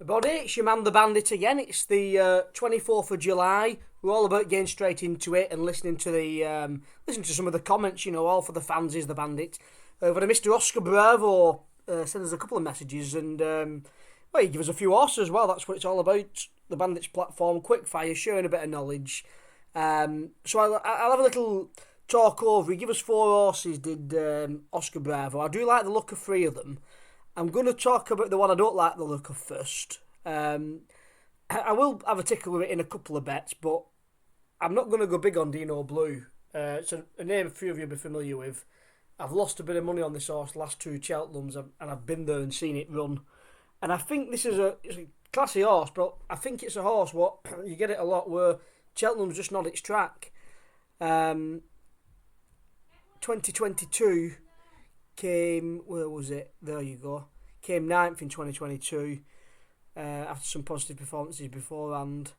Everybody, it's your man the Bandit again. It's the 24th of July. We're all about getting straight into it and listening to some of the comments, all for the fans is the Bandit. But Mr. Oscar Bravo sent us a couple of messages and he gave us a few horses as well. That's what it's all about. The Bandit's platform, quick fire, sharing a bit of knowledge. So I'll have a little talk over. He gave us 4 horses, did Oscar Bravo. I do like the look of 3 of them. I'm going to talk about the one I don't like the look of first. I will have a tickle with it in a couple of bets, but I'm not going to go big on Dino Blue. It's a name a few of you will be familiar with. I've lost a bit of money on this horse the last 2 Cheltenhams, and I've been there and seen it run. And I think this is it's a classy horse, but I think it's a horse what you get it a lot where Cheltenham's just not its track. 2022 came, where was it? There you go. Came 9th in 2022 after some positive performances beforehand.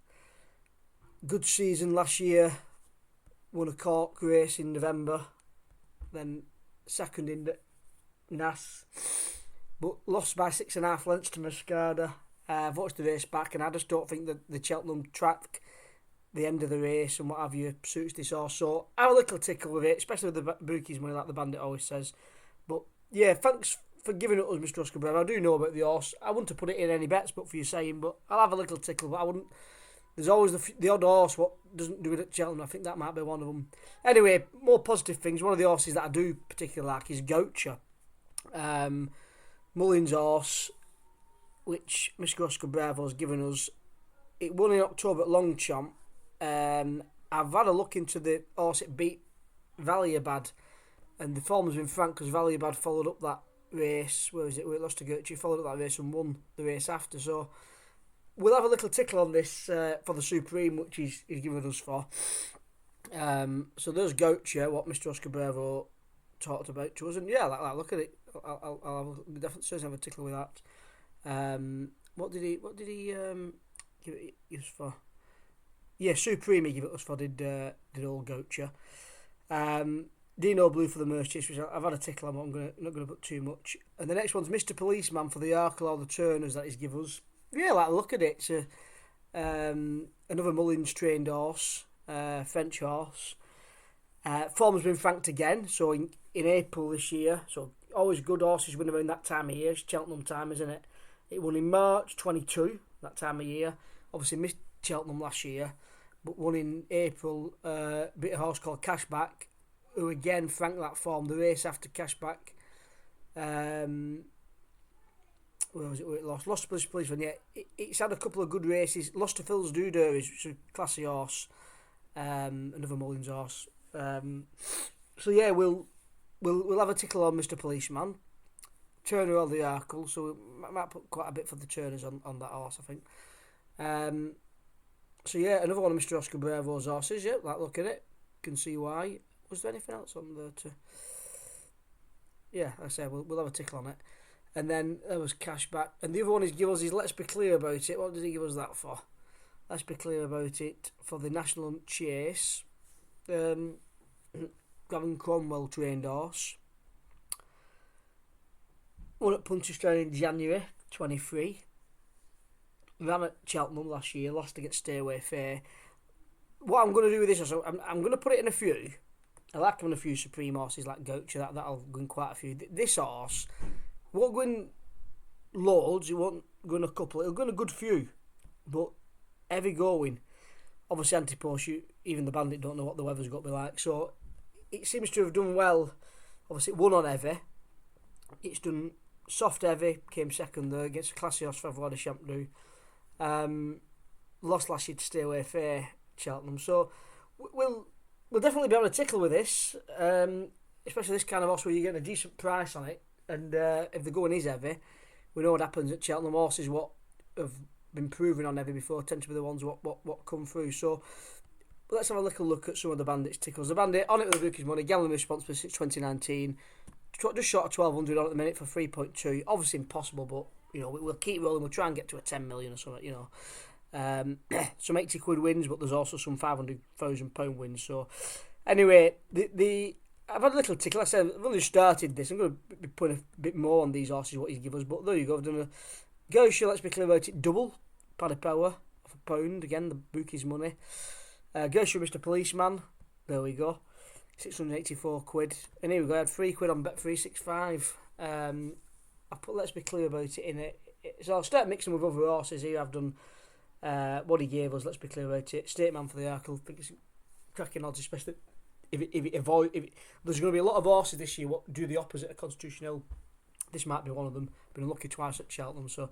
Good season last year. Won a Cork race in November. Then second in the Nass. But lost by 6.5 lengths to Mascada. I've watched the race back and I just don't think that the Cheltenham track, the end of the race and what have you, suits this horse. So I have a little tickle with it, especially with the bookies money like the Bandit always says. But yeah, thanks for giving it us, Mr. Oscar Bravo. I do know about the horse. I wouldn't have put it in any bets, but for you saying, but I'll have a little tickle. But I wouldn't. There's always the odd horse what doesn't do it at Cheltenham. I think that might be one of them. Anyway, more positive things. One of the horses that I do particularly like is Goucher. Mullins' horse, which Mr. Oscar Bravo has given us. It won in October at Longchamp. I've had a look into the horse. It beat Valiabad. And the form has been frank because Valiabad followed up that race. Where is it? Where it lost to Goucher. Followed up that race and won the race after. So we'll have a little tickle on this for the Supreme, which he's given us for. So there's Goucher, what Mr. Oscar Bravo talked about to us. And yeah, look at it. I'll definitely have a tickle with that. What did he give it us for? Yeah, Supreme he gave it us for, did old Goucher. Dino Blue for the Merchants, which I've had a tickle on, but I'm not going to put too much. And the next one's Mr. Policeman for the Arkle or the Turners that he's given us. Yeah, look at it. It's another Mullins trained horse, French horse. Form has been franked again, so in April this year. So always good horses win around that time of year. It's Cheltenham time, isn't it? It won in March 22, that time of year. Obviously missed Cheltenham last year, but won in April. Beat a horse called Cashback, who again franked that form. The race after Cashback. Where was it where it lost? Lost to Policeman, yeah. It's had a couple of good races. Lost to Phil's Dooder, which is a classy horse. Another Mullins horse. So yeah, we'll have a tickle on Mr. Policeman. Turner or the Arkle, so we might put quite a bit for the Turners on that horse, I think. So yeah, another one of Mr. Oscar Bravo's horses, yeah, look at it. Can see why. Was there anything else on there to... Yeah, like I said, we'll have a tickle on it. And then there was Cashback. And the other one he's given us is Let's Be Clear About It. What did he give us that for? Let's Be Clear About It for the National Chase. Gavin Cromwell trained horse. Won at Punchestown in January 23. Ran at Cheltenham last year. Lost against Stairway Fair. What I'm going to do with this, also, I'm going to put it in a few. I like having a few Supreme horses like Goucher. That'll go in quite a few. This horse won't go in loads. It won't go in a couple. It'll go in a good few. But heavy going. Obviously, anti-post, even the Bandit don't know what the weather's got to be like. So it seems to have done well. Obviously, it won on heavy. It's done soft heavy. Came second there against a classy horse for de Champdou. Lost last year to Stairway Fair, Cheltenham. So we'll definitely be able to tickle with this. Especially this kind of horse where you're getting a decent price on it. And if the going is heavy, we know what happens at Cheltenham. Horses what have been proven on heavy before tend to be the ones what come through. So let's have a little look at some of the Bandit's tickles. The Bandit on it with the bookies money, gambling responsible since 2019. Just short of 1,200 on at the minute for 3.2. Obviously impossible, but we'll keep rolling. We'll try and get to a 10 million or something. Some 80 quid wins, but there's also some £500,000 wins. So anyway, I've had a little tickle. Like I said, I've only started this. I'm going to be putting a bit more on these horses, what he's given us. But there you go. I've done Gosha, let's be clear about it, double. Paddy Power of £1. Again, the bookies money. Gosha, Mr. Policeman. There we go. £684. And here we go. I had £3 on Bet365. Let's be clear about it in it. So I'll start mixing with other horses here. I've done what he gave us. Let's be clear about it. State Man for the Arkle. I think it's cracking odds, especially if there's going to be a lot of horses this year what do the opposite of Constitution Hill. This might be one of them. Been unlucky twice at Cheltenham. So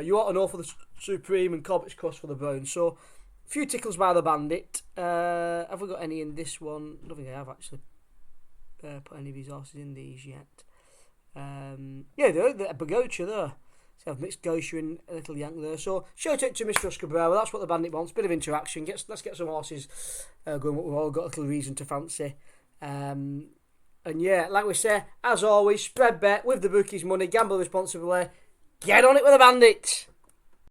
you ought to know for the Supreme and Corbett's Cross for the Browns. So a few tickles by the Bandit. Have we got any in this one? I don't think I have actually put any of these horses in these yet. Yeah, they're Bagocha there. So I've mixed Gosha and a little yank there. So shout out to Mr. Oscar Bravo. That's what the Bandit wants. Bit of interaction. Let's get some horses going. We've all got a little reason to fancy. And yeah, like we say, as always, spread bet with the bookies money. Gamble responsibly. Get on it with the Bandit.